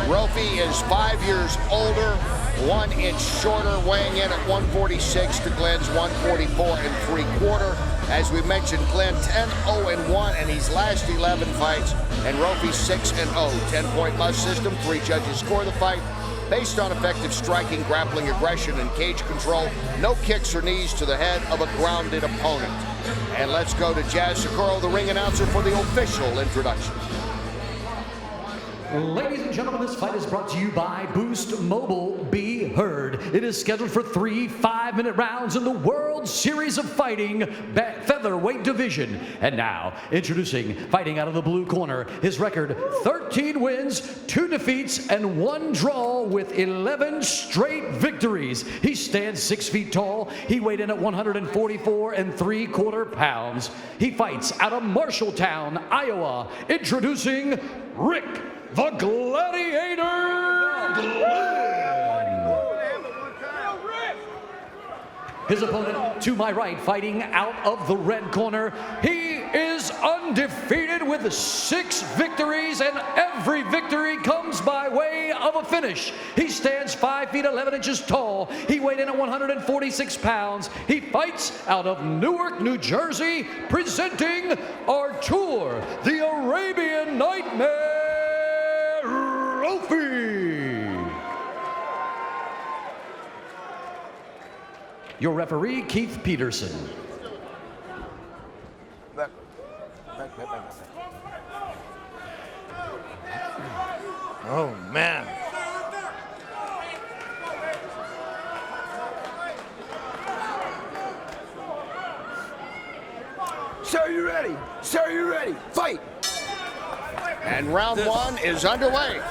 Rofi is 5 years older, 1 inch shorter, weighing in at 146 to Glenn's 144 3/4. As we mentioned, Glenn 10-0-1 in his last 11 fights, and Rofi 6-0. 10-point must system. 3 judges score the fight based on effective striking, grappling, aggression, and cage control. No kicks or knees to the head of a grounded opponent. And let's go to Jazz Socorro, the ring announcer, for the official introduction. Ladies and gentlemen, this fight is brought to you by Boost Mobile. Be heard. It is scheduled for 3 5-minute rounds in the World Series of Fighting featherweight division. And now, introducing, fighting out of the blue corner, his record 13 wins, 2 defeats, and 1 draw with 11 straight victories. He stands 6 feet tall. He weighed in at 144 3/4 pounds. He fights out of Marshalltown, Iowa. Introducing Rick the Gladiator Glenn. His opponent to my right, fighting out of the red corner, he is undefeated with 6 victories, and every victory comes by way of a finish. He stands 5 feet 11 inches tall. He weighed in at 146 pounds. He fights out of Newark, New Jersey, presenting Artur, the Arabian Nightmare Rofi. Your referee, Keith Peterson. Back. Oh, man. Sir, you ready? Sir, you ready? Fight! And round 1 is underway.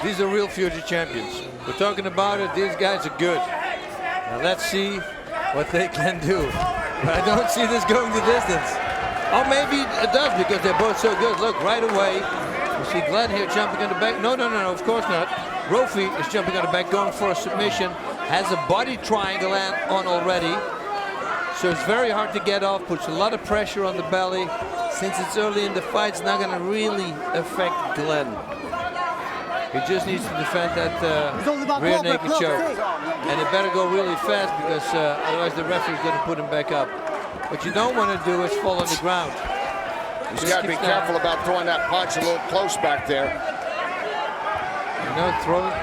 These are real future champions. We're talking about it. These guys are good. Now let's see what they can do. But I don't see this going the distance. Or maybe it does because they're both so good. Look, right away, you see Glenn here jumping on the back. No, of course not. Rofi is jumping on the back, going for a submission. Has a body triangle on already. So it's very hard to get off, puts a lot of pressure on the belly. Since it's early in the fight, it's not going to really affect Glenn. He just needs to defend that rear naked choke. And it better go really fast because otherwise the referee's going to put him back up. What you don't want to do is fall on the ground. He's got to be careful about throwing that punch a little close back there. You know,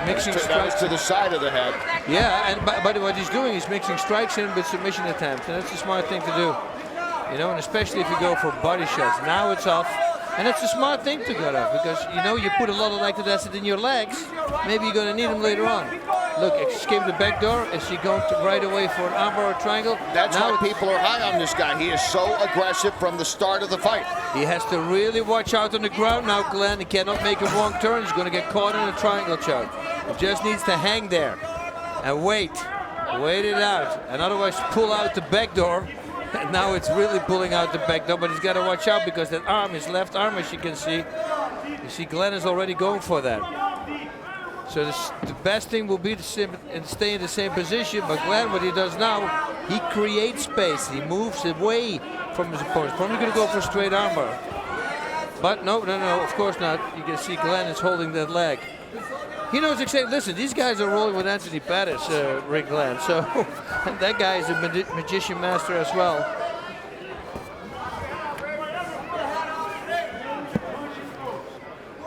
mixing strikes to the side of the head. Yeah, and but what he's doing is mixing strikes in with submission attempts, and that's a smart thing to do. You know, and especially if you go for body shots. Now it's off, and it's a smart thing to get off because, you know, you put a lot of lactic acid in your legs, maybe you're going to need them later on. Look, escape the back door. Is he going to right away for an armbar or triangle? That's why people are high on this guy. He is so aggressive from the start of the fight. He has to really watch out on the ground now, Glenn. He cannot make a wrong turn. He's going to get caught in a triangle choke. He just needs to hang there and wait it out, and otherwise pull out the back door. And now it's really pulling out the back door, but he's got to watch out because that arm, his left arm, as you can see. You see Glenn is already going for that. So the best thing will be to stay in the same position, but Glenn, what he does now, he creates space. He moves away from his opponent. Probably going to go for a straight armbar. But no, of course not. You can see Glenn is holding that leg. He knows exactly, listen, these guys are rolling with Anthony Pettis, Rick Glenn. So and that guy is a magician master as well.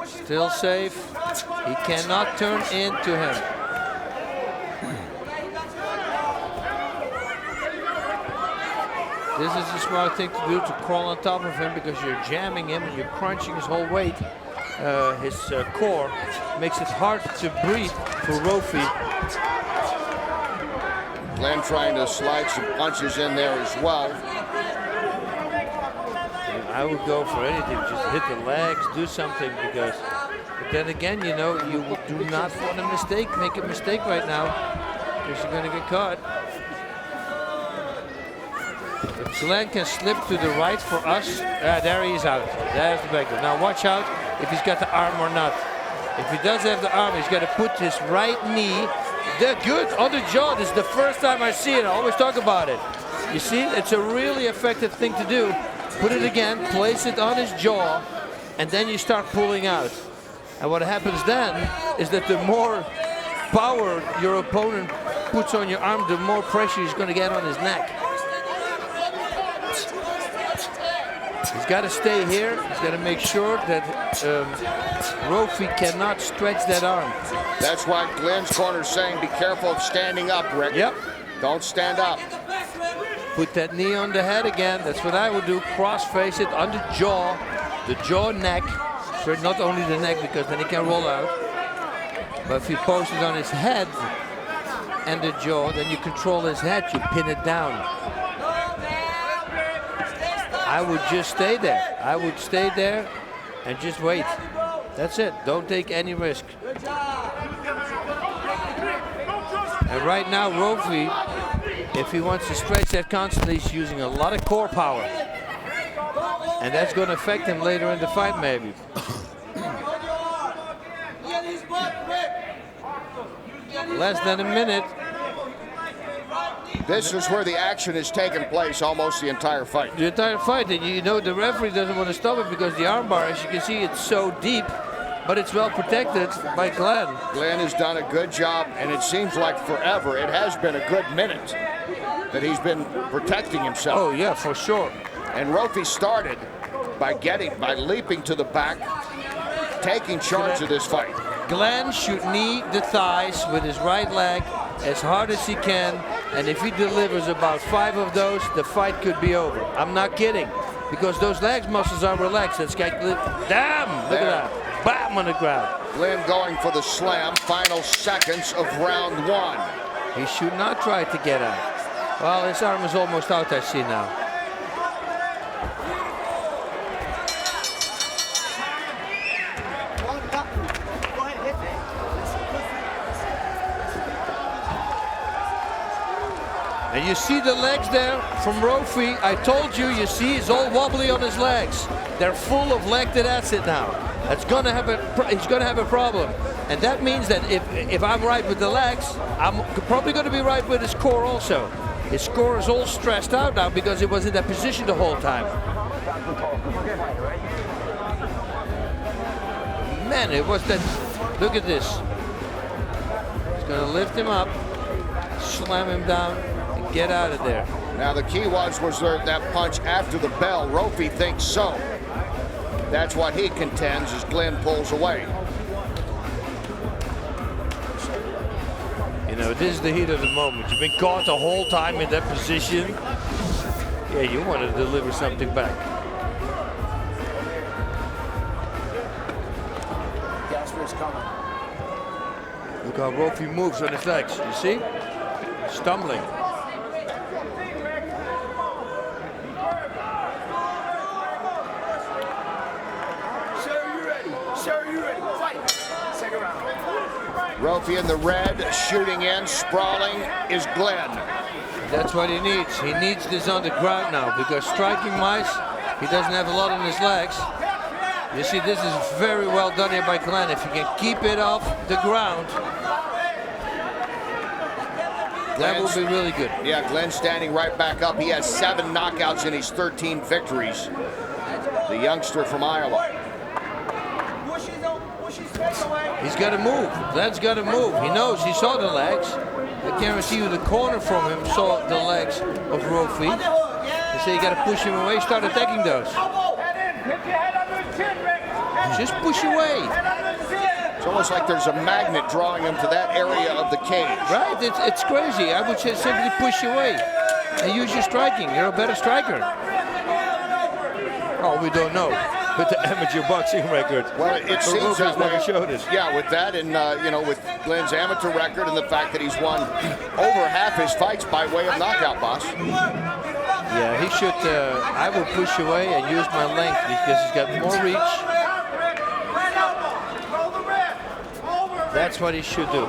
Still safe. He cannot turn into him. This is a smart thing to do, to crawl on top of him because you're jamming him and you're crunching his whole weight. His core makes it hard to breathe for Rofi. Glenn trying to slide some punches in there as well. I would go for anything, just hit the legs, do something, because but then again, you know, you do not want to make a mistake right now, because you're going to get caught. If Glenn can slip to the right for us, there he is out. There's the back door. Now watch out if he's got the arm or not. If he does have the arm, he's got to put his right knee. They're good on the jaw. This is the first time I see it. I always talk about it. You see, it's a really effective thing to do. Put it again, place it on his jaw, and then you start pulling out. And what happens then is that the more power your opponent puts on your arm, the more pressure he's going to get on his neck. He's got to stay here. He's got to make sure that Rofi cannot stretch that arm. That's why Glenn's corner is saying be careful of standing up, Rick. Yep. Don't stand up. Put that knee on the head again. That's what I would do. Cross face it on the jaw neck. So not only the neck, because then he can roll out. But if you post it on his head and the jaw, then you control his head. You pin it down. I would just stay there. I would stay there and just wait. That's it. Don't take any risk. And right now, Rofi, if he wants to stretch that constantly, he's using a lot of core power. And that's going to affect him later in the fight, maybe. Less than a minute. This is where the action has taken place almost the entire fight. The entire fight, and you know the referee doesn't want to stop it because the armbar, as you can see, it's so deep, but it's well protected by Glenn. Glenn has done a good job, and it seems like forever. It has been a good minute that he's been protecting himself. Oh yeah, for sure. And Rofi started by leaping to the back, taking charge of this fight. Glenn should knee the thighs with his right leg as hard as he can, and if he delivers about 5 of those, the fight could be over. I'm not kidding, because those legs muscles are relaxed. It's like, damn, look at that, bam on the ground. Glenn going for the slam, final seconds of round 1. He should not try to get out. Well, his arm is almost out, I see now. And you see the legs there from Rofi. I told you, you see, he's all wobbly on his legs. They're full of lactic acid now. That's gonna have he's gonna have a problem. And that means that if I'm right with the legs, I'm probably gonna be right with his core also. His core is all stressed out now because it was in that position the whole time. Man, it was that, look at this. He's gonna lift him up, slam him down, get out of there. Now the key was there that punch after the bell? Rofi thinks so. That's what he contends as Glenn pulls away. You know, this is the heat of the moment. You've been caught the whole time in that position. Yeah, you want to deliver something back. Gasper's coming. Look how Rofi moves on his legs. You see? Stumbling. Rofi in the red, shooting in, sprawling is Glenn. That's what he needs. He needs this on the ground now because striking-wise, he doesn't have a lot on his legs. You see, this is very well done here by Glenn. If he can keep it off the ground, that will be really good. Yeah, Glenn standing right back up. He has 7 knockouts in his 13 victories. The youngster from Iowa. He's got to move. Glenn's got to move. He knows. He saw the legs. I guarantee you the corner from him saw the legs of Rofi. They say you got to push him away. Start attacking those. Just push away. It's almost like there's a magnet drawing him to that area of the cage. Right? It's crazy. I would say simply push away and use your striking. You're a better striker. Oh, we don't know. With the amateur boxing record. Well, it seems that way. Never showed it. Yeah, with that and, you know, with Glenn's amateur record and the fact that he's won over half his fights by way of knockout, boss. Yeah, he should, I would push away and use my length because he's got more reach. That's what he should do.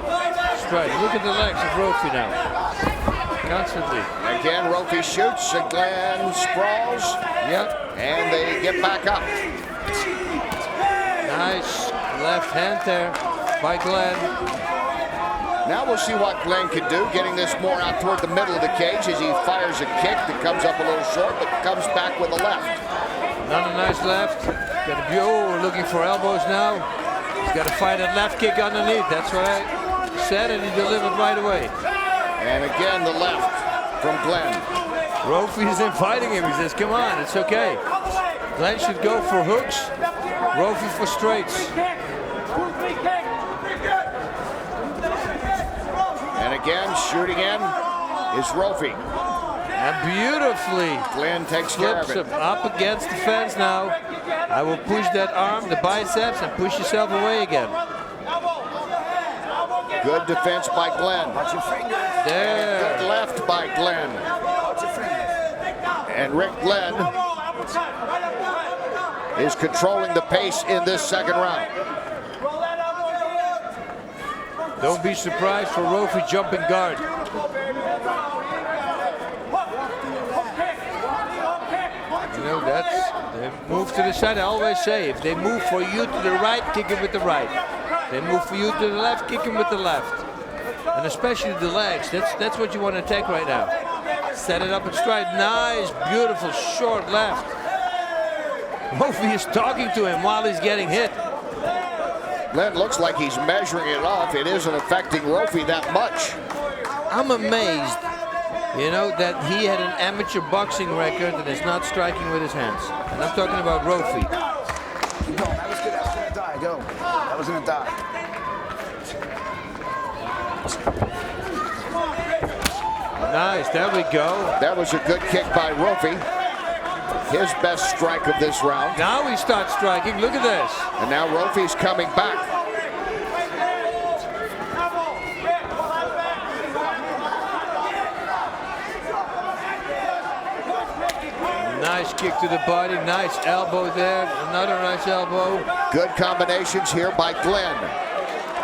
Strike. Look at the legs of Rofi now. Constantly. Again, Rofi shoots and Glenn sprawls. Yep. And they get back up. Nice left hand there by Glenn. Now we'll see what Glenn can do, getting this more out toward the middle of the cage as he fires a kick that comes up a little short, but comes back with a left. Another nice left. Got a view. We're looking for elbows now. He's got to find that left kick underneath. That's what I said, and he delivered right away. And again, the left from Glenn. Rofi's inviting him. He says, come on, it's okay. Glenn should go for hooks. Rofi for straights. And again, shooting in is Rofi. And beautifully, Glenn takes care of flips it. him up against the fence now. I will push that arm, the biceps, and push yourself away again. Good defense by Glenn. There. Good left by Glenn. And Rick Glenn is controlling the pace in this second round. Don't be surprised for Rofi jumping guard. You know, that's, they move to the side. I always say, if they move for you to the right, kick him with the right. They move for you to the left, kick him with the left. And especially the legs, that's what you want to attack right now. Set it up and stride. Nice, beautiful, short left. Rofi is talking to him while he's getting hit. Glenn looks like he's measuring it off. It isn't affecting Rofi that much. I'm amazed, you know, that he had an amateur boxing record and is not striking with his hands. And I'm talking about Rofi. No, that was good. That was gonna die. Go. That was gonna die. Nice, there we go. That was a good kick by Rofi. His best strike of this round. Now he starts striking, look at this. And now Rofi's coming back. Nice kick to the body, nice elbow there, another nice elbow. Good combinations here by Glenn.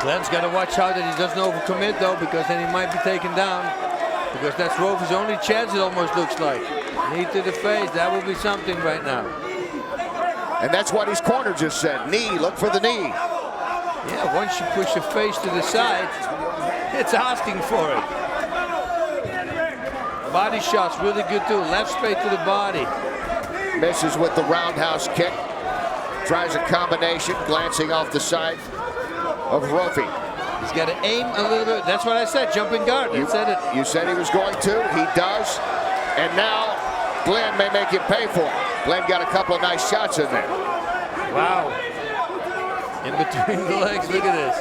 Glenn's got to watch out that he doesn't overcommit though, because then he might be taken down. Because that's Rofi's only chance, it almost looks like. Knee to the face, that will be something right now. And that's what his corner just said. Knee, look for the knee. Yeah, once you push your face to the side, it's asking for it. Body shots really good too, left straight to the body. Misses with the roundhouse kick. Tries a combination, glancing off the side of Rofi. He's got to aim a little bit. That's what I said, jumping guard. I said it. You said he was going to. He does. And now Glenn may make him pay for it. Glenn got a couple of nice shots in there. Wow. In between the legs, look at this.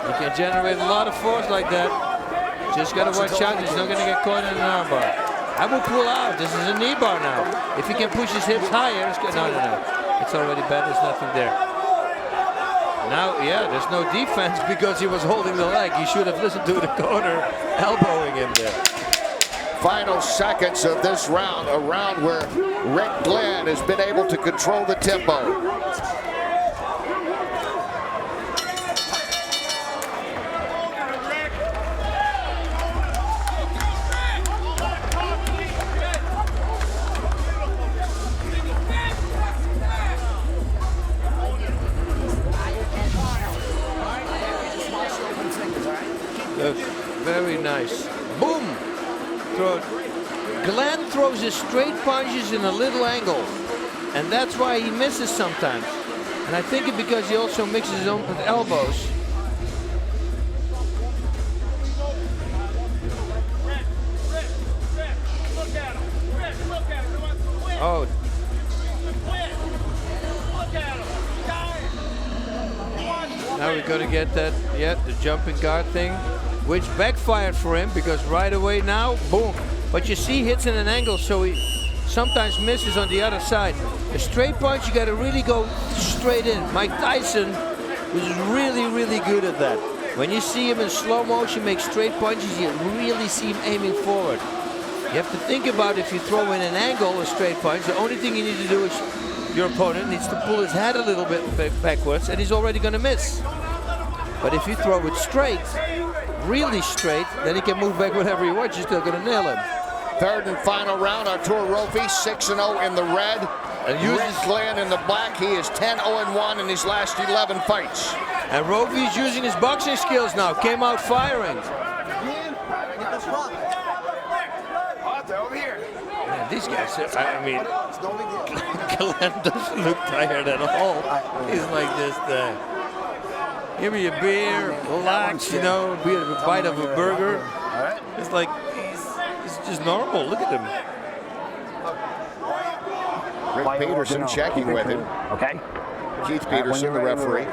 You can generate a lot of force like that. Just got to watch out. He's not going to get caught in an arm bar. I will pull out. This is a knee bar now. If he can push his hips higher, it's good. No. It's already bad. There's nothing there. Now, yeah, there's no defense because he was holding the leg. He should have listened to the corner, elbowing him there. Final seconds of this round, a round where Rick Glenn has been able to control the tempo. Very nice. Boom! Glenn throws his straight punches in a little angle, and that's why he misses sometimes. And I think it's because he also mixes his own with elbows. Oh. Now we're going to get that, yeah, the jumping guard thing, which backfired for him because right away now, boom. But you see, hits in an angle, so he sometimes misses on the other side. A straight punch, you got to really go straight in. Mike Tyson was really, really good at that. When you see him in slow motion make straight punches, you really see him aiming forward. You have to think about if you throw in an angle, a straight punch, the only thing you need to do is your opponent needs to pull his head a little bit backwards, and he's already going to miss. But if you throw it straight, really straight, then he can move back whatever he wants. You're still going to nail him. Third and final round, Artur Rofi, 6-0 in the red. And Rick Glenn in the black. He is 10-0-1 in his last 11 fights. And Rofi is using his boxing skills now. Came out firing. Over here. Man, these guys, I mean, Glenn doesn't look tired at all. He's like this. Give me a beer, relax, you know, a bite of a burger. It's like he's just normal. Look at him. Rick Peterson checking with him. Okay. Keith Peterson, the referee.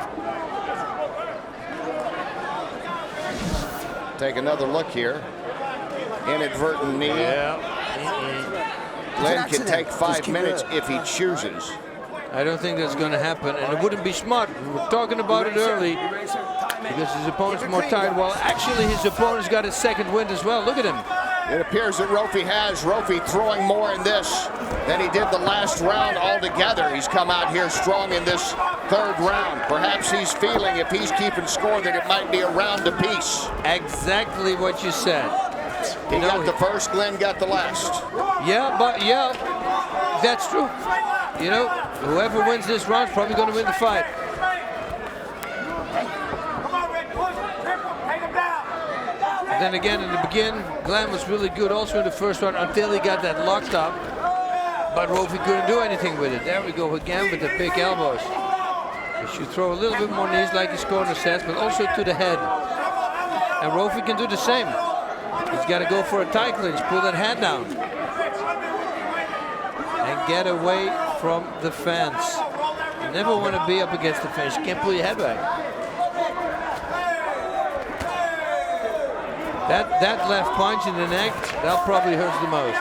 Take another look here. Inadvertent knee. Yeah. Glenn can take 5 minutes if he chooses. I don't think that's going to happen, and it wouldn't be smart. We were talking about it early because his opponent's more tired. Well, actually, his opponent's got a second wind as well. Look at him. It appears that Rofi throwing more in this than he did the last round altogether. He's come out here strong in this third round. Perhaps he's feeling, if he's keeping score, that it might be a round apiece. Exactly what you said. He got the first, Glenn got the last. Yeah, that's true. You know, whoever wins this round is probably going to win the fight. And then again, in the beginning, Glenn was really good also in the first round until he got that locked up. But Rofi couldn't do anything with it. There we go again with the big elbows. He should throw a little bit more knees like his corner says, but also to the head. And Rofi can do the same. He's got to go for a tie clinch, pull that hand down. And get away from the fence. You never want to be up against the fence. You can't pull your head back. That left punch in the neck, that probably hurts the most.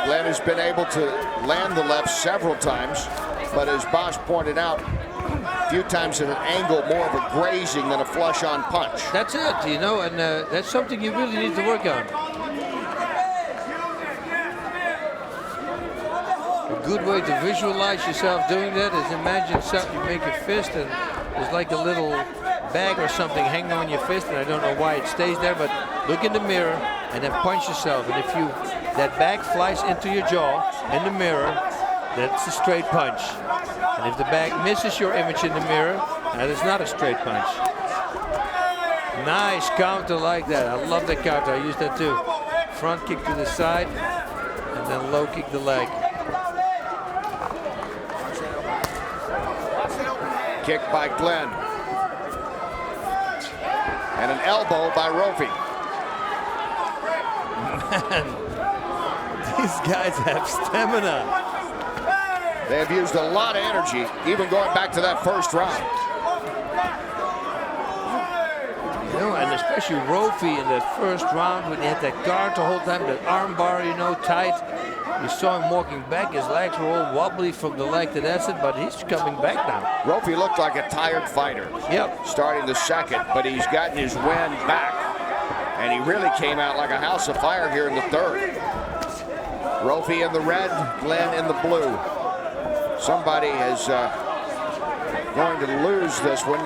Glenn has been able to land the left several times, but as Bosch pointed out, a few times at an angle, more of a grazing than a flush-on punch. That's it, you know, and that's something you really need to work on. A good way to visualize yourself doing that is imagine something, you make a fist and there's like a little bag or something hanging on your fist, and I don't know why it stays there, but look in the mirror and then punch yourself. And if that bag flies into your jaw in the mirror, that's a straight punch. And if the bag misses your image in the mirror, that is not a straight punch. Nice counter like that. I love that counter. I use that too. Front kick to the side and then low kick the leg. Kick by Glenn. And an elbow by Rofi. Man, these guys have stamina. They have used a lot of energy, even going back to that first round. You know, and especially Rofi in that first round when he had that guard to hold him, that arm bar, you know, tight. You saw him walking back. His legs were all wobbly from the leg to that's it, but he's coming back now. Rofi looked like a tired fighter. Yep. Starting the second, but he's gotten his wind back. And he really came out like a house of fire here in the third. Rofi in the red, Glenn in the blue. Somebody is going to lose this one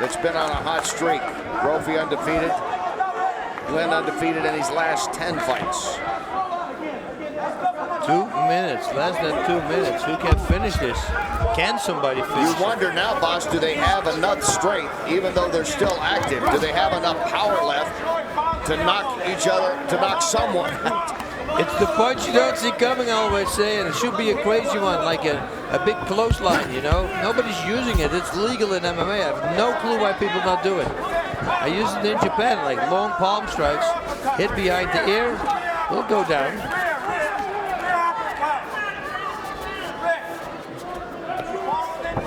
that's been on a hot streak. Rofi undefeated, Glenn undefeated in his last 10 fights. 2 minutes, less than 2 minutes. Who can finish this? Can somebody finish You wonder now, boss, do they have enough strength, even though they're still active? Do they have enough power left to knock each other, to knock someone out? It's the punch you don't see coming, I always say, and it should be a crazy one, like a big clothesline, you know? Nobody's using it. It's legal in MMA. I have no clue why people not do it. I use it in Japan, like long palm strikes, hit behind the ear, will go down.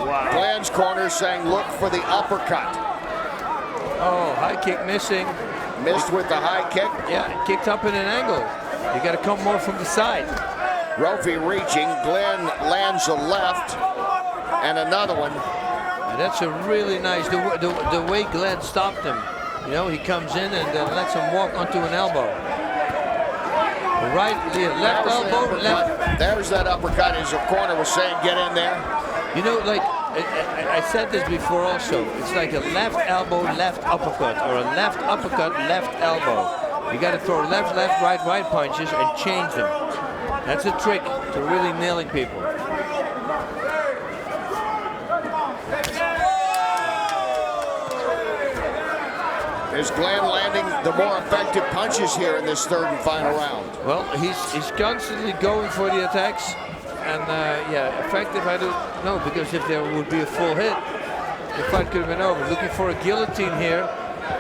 Wow. Glenn's corner saying, look for the uppercut. Oh, high kick missing. Missed with the high kick. Yeah, kicked up in an angle. You got to come more from the side. Rofi reaching. Glenn lands a left and another one. And that's a really nice, the way Glenn stopped him. You know, he comes in and lets him walk onto an elbow. Right, left elbow, left. There's that uppercut, as your corner was saying, get in there. You know, like, I said this before also. It's like a left elbow, left uppercut, or a left uppercut, left elbow. You got to throw left, left, right, right punches and change them. That's a trick to really nailing people. Is Glenn landing the more effective punches here in this third and final round? Well, he's constantly going for the attacks. And yeah, effective, I don't know, because if there would be a full hit, the fight could have been over. Looking for a guillotine here,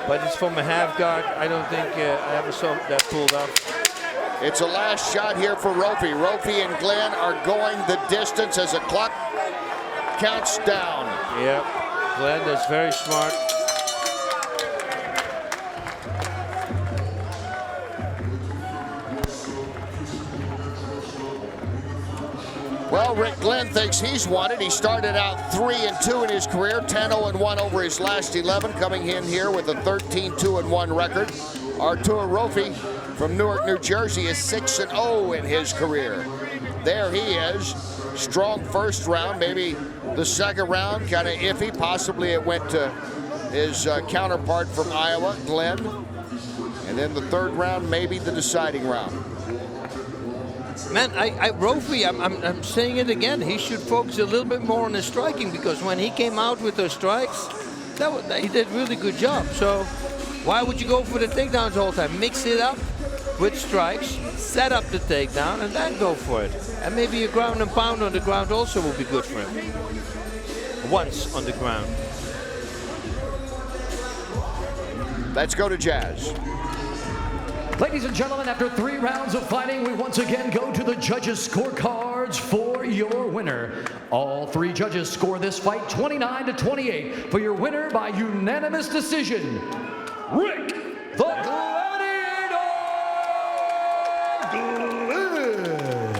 but it's from a half guard. I don't think I ever saw that pulled off. It's a last shot here for Rofi. Rofi and Glenn are going the distance as the clock counts down. Yep, Glenn is very smart. Well, Rick Glenn thinks he's won it. He started out 3-2 in his career, 10-0-1 over his last 11, coming in here with a 13-2-1 record. Artur Rofi from Newark, New Jersey is 6-0 in his career. There he is. Strong first round, maybe the second round kind of iffy. Possibly it went to his counterpart from Iowa, Glenn. And then the third round, maybe the deciding round. Man, Rofi, I'm saying it again. He should focus a little bit more on his striking, because when he came out with those strikes, he did a really good job. So why would you go for the takedowns the whole time? Mix it up with strikes, set up the takedown, and then go for it. And maybe a ground and pound on the ground also will be good for him. Once on the ground. Let's go to Jazz. Ladies and gentlemen, after 3 rounds of fighting, we once again go to the judges' scorecards for your winner. All 3 judges score this fight 29-28 for your winner by unanimous decision, Rick the Gladiator Glenn.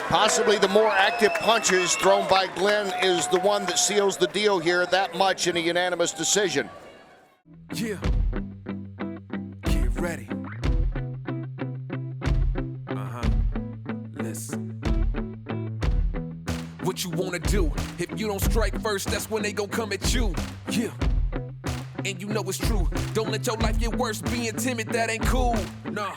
Possibly the more active punches thrown by Glenn is the one that seals the deal here that much in a unanimous decision. Yeah. Get ready. What you wanna do? If you don't strike first, that's when they gon' come at you. Yeah. And you know it's true. Don't let your life get worse. Being timid, that ain't cool. Nah.